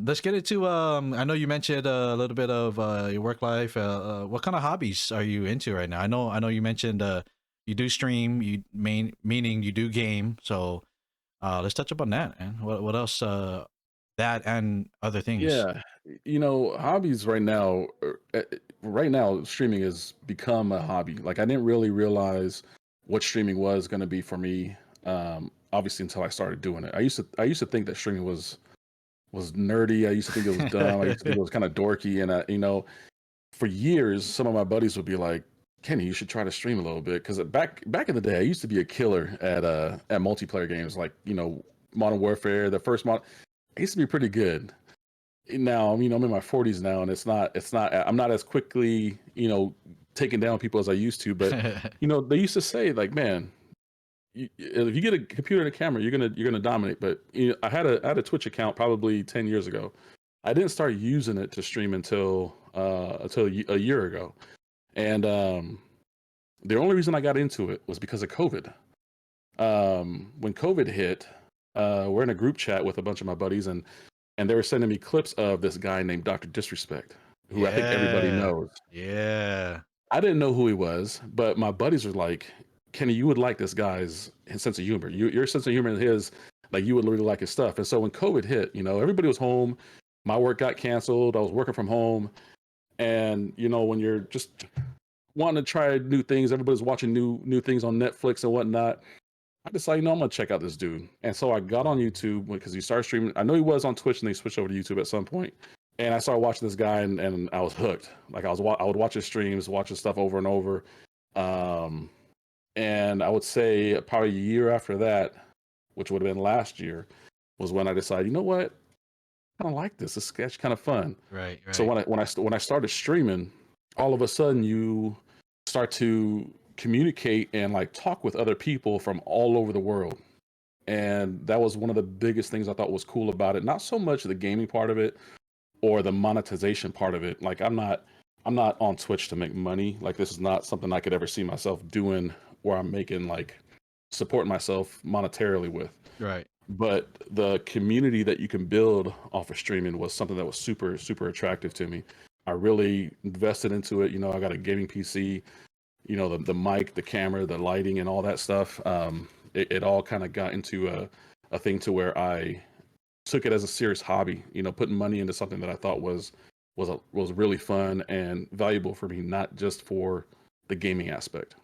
let's get into. I know you mentioned a little bit of your work life. What kind of hobbies are you into right now? I know you mentioned you do stream. Meaning you do game. So let's touch up on that. And what else? That and other things. Yeah, hobbies right now, streaming has become a hobby. Like I didn't really realize what streaming was going to be for me. Obviously, until I started doing it. I used to think that streaming was nerdy. I used to think it was dumb. I used to think it was kind of dorky. And for years, some of my buddies would be like, "Kenny, you should try to stream a little bit." Because back in the day, I used to be a killer at multiplayer games like Modern Warfare. The first mod, I used to be pretty good. Now, I'm in my 40s now, and it's not I'm not as quickly taking down people as I used to. But they used to say like, man, if you get a computer and a camera, you're gonna dominate. But I had a Twitch account probably 10 years ago. I didn't start using it to stream until a year ago. And the only reason I got into it was because of COVID. When COVID hit, we're in a group chat with a bunch of my buddies, and they were sending me clips of this guy named Dr. Disrespect, who I think everybody Yeah, knows. yeah. I didn't know who he was, but my buddies were like, "Kenny, you would like this guy's his sense of humor. Your sense of humor and his, like, you would really like his stuff." And so when COVID hit, everybody was home. My work got canceled. I was working from home, and when you're just wanting to try new things, everybody's watching new things on Netflix and whatnot. I decided, I'm gonna check out this dude. And so I got on YouTube because he started streaming. I know he was on Twitch and they switched over to YouTube at some point. And I started watching this guy, and I was hooked. Like I would watch his streams, watch his stuff over and over. Um, and I would say probably a year after that, which would have been last year, was when I decided, you know what, I don't like this. This sketch kind of fun. Right, So right. when I started streaming, all of a sudden you start to communicate and like talk with other people from all over the world. And that was one of the biggest things I thought was cool about it. Not so much the gaming part of it or the monetization part of it. Like I'm not on Twitch to make money. Like this is not something I could ever see myself doing where I'm making like supporting myself monetarily with. Right. But the community that you can build off of streaming was something that was super, super attractive to me. I really invested into it. I got a gaming PC, the mic, the camera, the lighting, and all that stuff. It all kind of got into a thing to where I took it as a serious hobby. Putting money into something that I thought was really fun and valuable for me, not just for the gaming aspect.